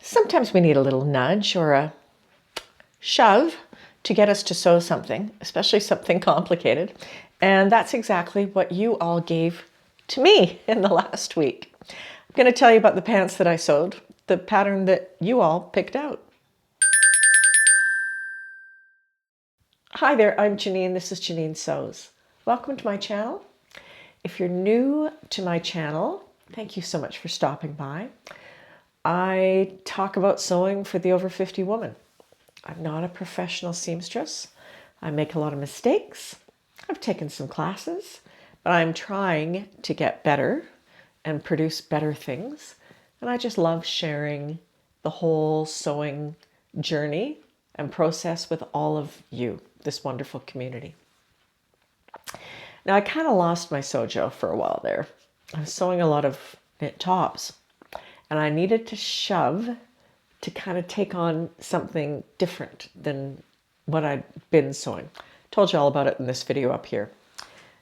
Sometimes we need a little nudge or a shove to get us to sew something, especially something complicated. And that's exactly what you all gave to me in the last week. I'm going to tell you about the pants that I sewed, the pattern that you all picked out. Hi there, I'm Janine. This is Janine Sews. Welcome to my channel. If you're new to my channel, thank you so much for stopping by. I talk about sewing for the over 50 woman. I'm not a professional seamstress. I make a lot of mistakes. I've taken some classes, but I'm trying to get better and produce better things. And I just love sharing the whole sewing journey and process with all of you, this wonderful community. Now, I kind of lost my sojo for a while there. I was sewing a lot of knit tops, and I needed to shove to kind of take on something different than what I'd been sewing. Told you all about it in this video up here.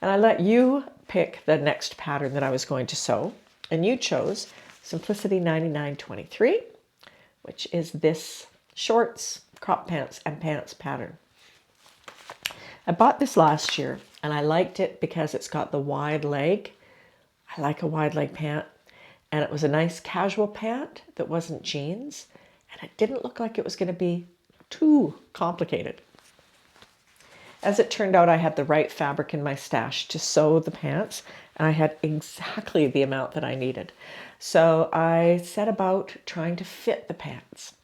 And I let you pick the next pattern that I was going to sew, and you chose Simplicity 9923, which is this shorts, crop pants, and pants pattern. I bought this last year, and I liked it because it's got the wide leg. I like a wide leg pant. And it was a nice casual pant that wasn't jeans. And it didn't look like it was going to be too complicated. As it turned out, I had the right fabric in my stash to sew the pants. And I had exactly the amount that I needed. So I set about trying to fit the pants.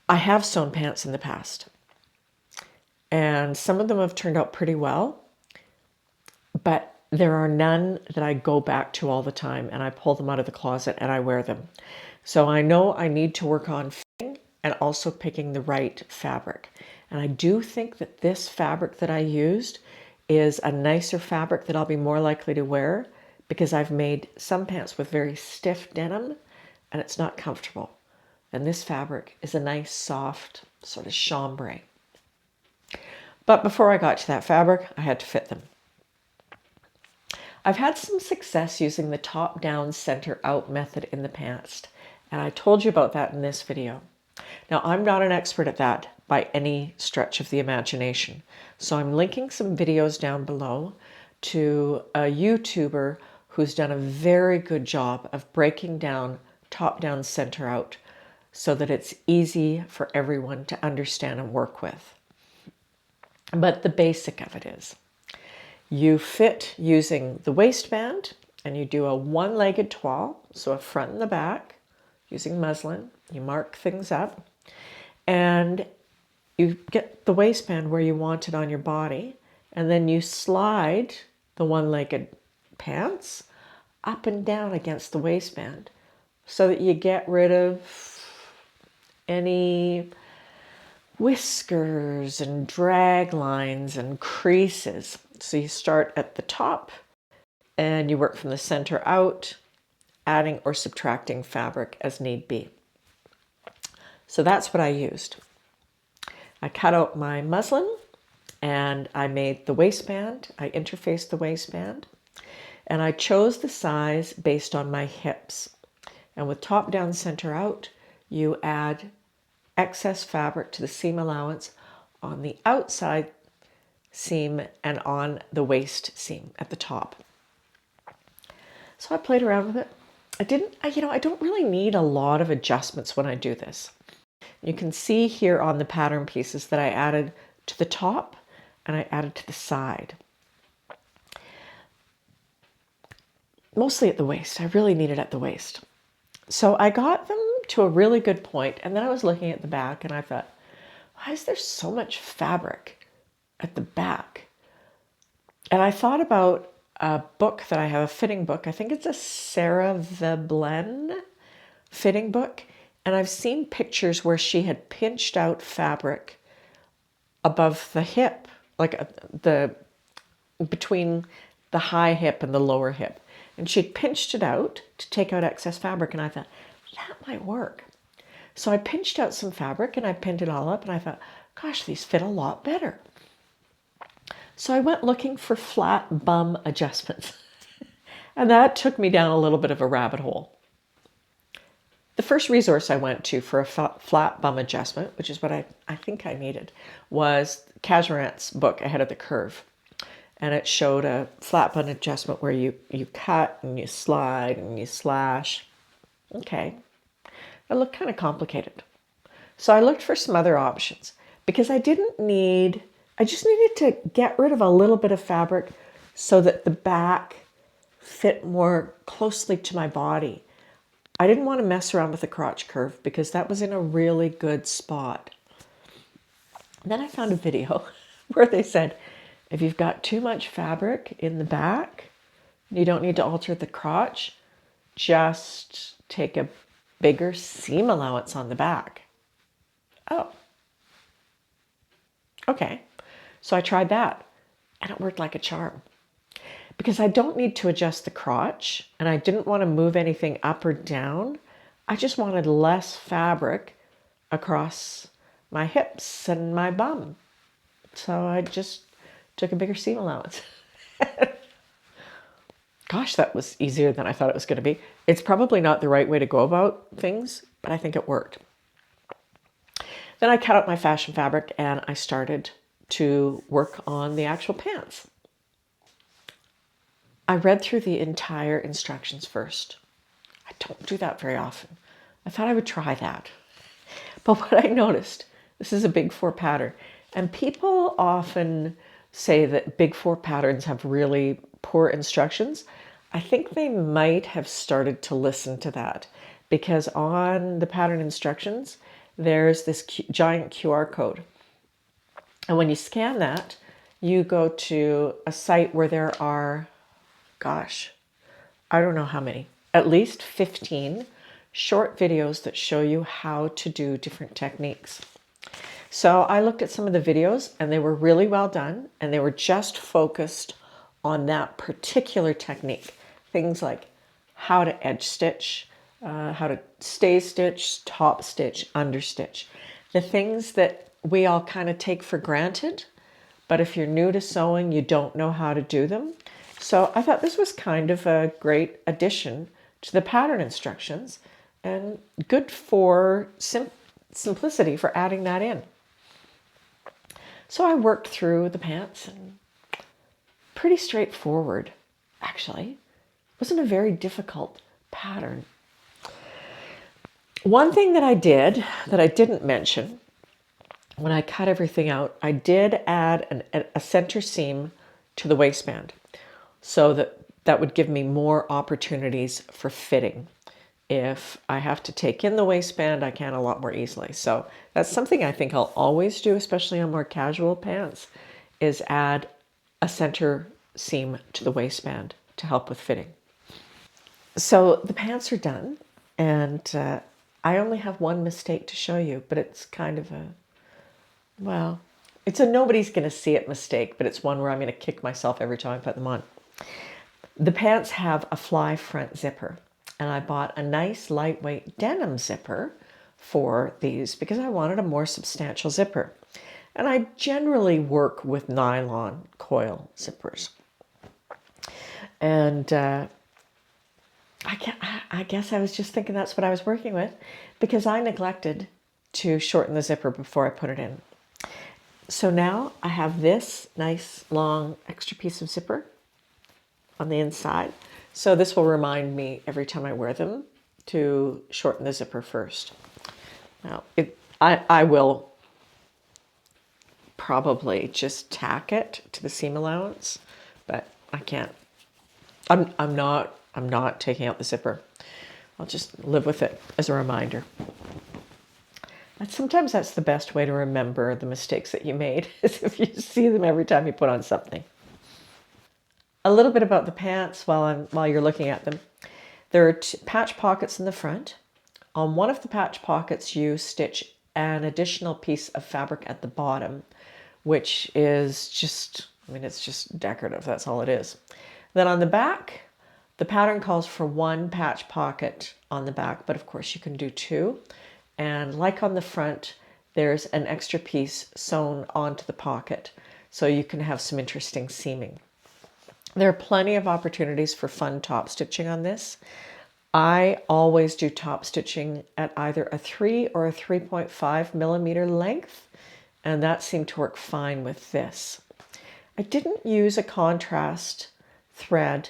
I have sewn pants in the past. And some of them have turned out pretty well. But there are none that I go back to all the time, and I pull them out of the closet and I wear them. So I know I need to work on fitting and also picking the right fabric. And I do think that this fabric that I used is a nicer fabric that I'll be more likely to wear because I've made some pants with very stiff denim and it's not comfortable. And this fabric is a nice, soft, sort of chambray. But before I got to that fabric, I had to fit them. I've had some success using the top down, center out method in the past, and I told you about that in this video. Now, I'm not an expert at that by any stretch of the imagination, so I'm linking some videos down below to a YouTuber who's done a very good job of breaking down top down, center out so that it's easy for everyone to understand and work with. But the basic of it is, you fit using the waistband and you do a one-legged toile, so a front and the back, using muslin. You mark things up and you get the waistband where you want it on your body, and then you slide the one-legged pants up and down against the waistband so that you get rid of any whiskers and drag lines and creases. So you start at the top and you work from the center out, adding or subtracting fabric as need be. So that's what I used. I cut out my muslin and I made the waistband. I interfaced the waistband and I chose the size based on my hips. And with top down, center out, you add excess fabric to the seam allowance on the outside seam and on the waist seam at the top. So I played around with it. I don't really need a lot of adjustments when I do this. You can see here on the pattern pieces that I added to the top and I added to the side. Mostly at the waist. I really need it at the waist. So I got them to a really good point, and then I was looking at the back and I thought, why is there so much fabric at the back? And I thought about a book that I have, a fitting book. I think it's a Sarah Veblen fitting book. And I've seen pictures where she had pinched out fabric above the hip, like between the high hip and the lower hip. And she'd pinched it out to take out excess fabric. And I thought, that might work. So I pinched out some fabric and I pinned it all up and I thought, gosh, these fit a lot better. So I went looking for flat bum adjustments. And that took me down a little bit of a rabbit hole. The first resource I went to for a flat bum adjustment, which is what I think I needed, was Cashmeret's book, Ahead of the Curve. And it showed a flat bum adjustment where you cut and you slide and you slash. Okay, it looked kind of complicated. So I looked for some other options because I just needed to get rid of a little bit of fabric so that the back fit more closely to my body. I didn't want to mess around with the crotch curve because that was in a really good spot. And then I found a video where they said, if you've got too much fabric in the back, you don't need to alter the crotch, just take a bigger seam allowance on the back. Oh, okay. So I tried that and it worked like a charm because I don't need to adjust the crotch and I didn't want to move anything up or down. I just wanted less fabric across my hips and my bum. So I just took a bigger seam allowance. Gosh, that was easier than I thought it was going to be. It's probably not the right way to go about things, but I think it worked. Then I cut out my fashion fabric and I started to work on the actual pants. I read through the entire instructions first. I don't do that very often. I thought I would try that. But what I noticed, this is a big 4 pattern, and people often say that big 4 patterns have really poor instructions. I think they might have started to listen to that because on the pattern instructions, there's this giant QR code. And when you scan that, you go to a site where there are, gosh, I don't know how many, at least 15 short videos that show you how to do different techniques. So I looked at some of the videos and they were really well done and they were just focused on that particular technique. Things like how to edge stitch, how to stay stitch, top stitch, understitch. The things that we all kind of take for granted, but if you're new to sewing, you don't know how to do them. So I thought this was kind of a great addition to the pattern instructions and good for simplicity for adding that in. So I worked through the pants and pretty straightforward, actually. It wasn't a very difficult pattern. One thing that I did that I didn't mention when I cut everything out, I did add a center seam to the waistband so that would give me more opportunities for fitting. If I have to take in the waistband, I can a lot more easily. So that's something I think I'll always do, especially on more casual pants, is add a center seam to the waistband to help with fitting. So the pants are done, and I only have one mistake to show you, but it's kind of it's a nobody's going to see it mistake, but it's one where I'm going to kick myself every time I put them on. The pants have a fly front zipper. And I bought a nice lightweight denim zipper for these because I wanted a more substantial zipper. And I generally work with nylon coil zippers. And I guess I was just thinking that's what I was working with because I neglected to shorten the zipper before I put it in. So now I have this nice long extra piece of zipper on the inside. So this will remind me every time I wear them to shorten the zipper first. Now, I will probably just tack it to the seam allowance, but I can't. I'm not taking out the zipper. I'll just live with it as a reminder. And sometimes that's the best way to remember the mistakes that you made, is if you see them every time you put on something. A little bit about the pants while you're looking at them. There are patch pockets in the front. On one of the patch pockets, you stitch an additional piece of fabric at the bottom, which is just, it's just decorative. That's all it is. Then on the back, the pattern calls for 1 patch pocket on the back, but of course you can do 2. And like on the front, there's an extra piece sewn onto the pocket, so you can have some interesting seaming. There are plenty of opportunities for fun top stitching on this. I always do top stitching at either a 3 or a 3.5 millimeter length, and that seemed to work fine with this. I didn't use a contrast thread,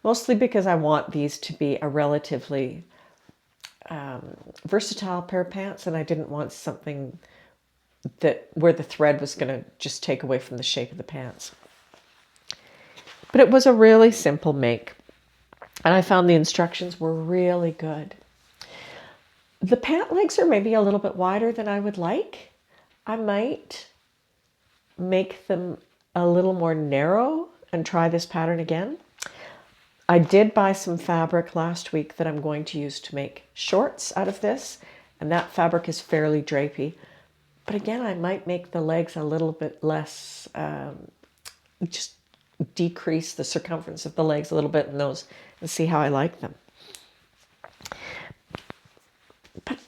mostly because I want these to be a relatively versatile pair of pants, and I didn't want something that where the thread was going to just take away from the shape of the pants. But it was a really simple make, and I found the instructions were really good. The pant legs are maybe a little bit wider than I would like. I might make them a little more narrow and try this pattern again. I did buy some fabric last week that I'm going to use to make shorts out of this, and that fabric is fairly drapey. But again, I might make the legs a little bit less, just decrease the circumference of the legs a little bit in those and see how I like them. But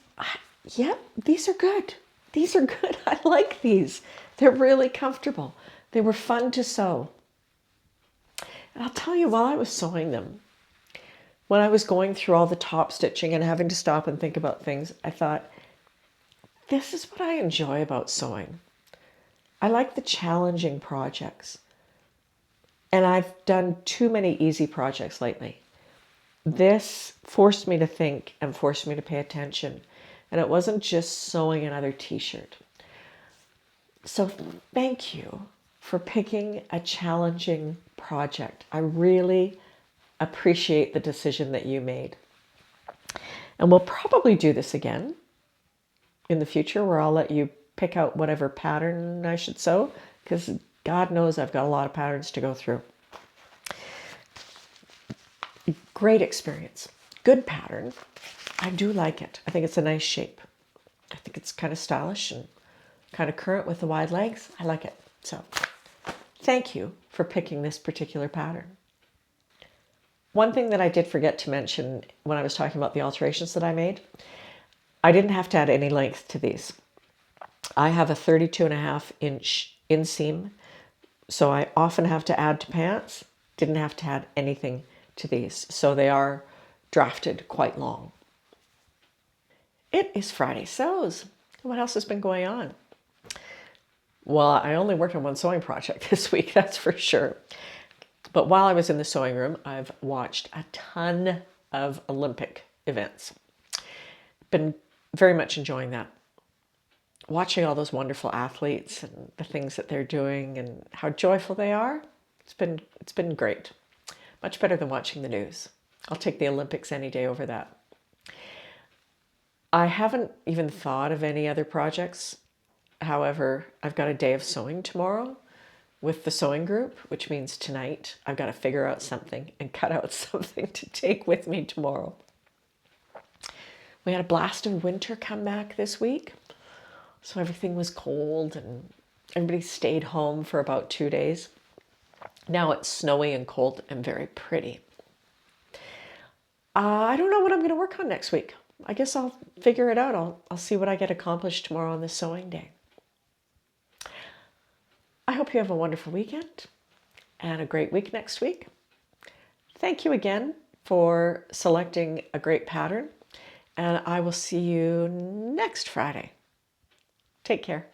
yeah, these are good. These are good. I like these. They're really comfortable. They were fun to sew. And I'll tell you, while I was sewing them, when I was going through all the top stitching and having to stop and think about things, I thought, this is what I enjoy about sewing. I like the challenging projects. And I've done too many easy projects lately. This forced me to think and forced me to pay attention. And it wasn't just sewing another t-shirt. So thank you for picking a challenging project. I really appreciate the decision that you made. And we'll probably do this again in the future, where I'll let you pick out whatever pattern I should sew, because God knows I've got a lot of patterns to go through. Great experience. Good pattern. I do like it. I think it's a nice shape. I think it's kind of stylish and kind of current with the wide legs. I like it. So thank you for picking this particular pattern. One thing that I did forget to mention when I was talking about the alterations that I made, I didn't have to add any length to these. I have a 32.5-inch inseam, so I often have to add to pants. Didn't have to add anything to these, so they are drafted quite long. It is Friday Sews. What else has been going on? Well, I only worked on one sewing project this week, that's for sure. But while I was in the sewing room, I've watched a ton of Olympic events. Been very much enjoying that. Watching all those wonderful athletes and the things that they're doing and how joyful they are. It's been great. Much better than watching the news. I'll take the Olympics any day over that. I haven't even thought of any other projects. However, I've got a day of sewing tomorrow with the sewing group, which means tonight I've got to figure out something and cut out something to take with me tomorrow. We had a blast of winter come back this week, so everything was cold and everybody stayed home for about 2 days. Now it's snowy and cold and very pretty. I don't know what I'm going to work on next week. I guess I'll figure it out. I'll see what I get accomplished tomorrow on this sewing day. I hope you have a wonderful weekend and a great week next week. Thank you again for selecting a great pattern, and I will see you next Friday. Take care.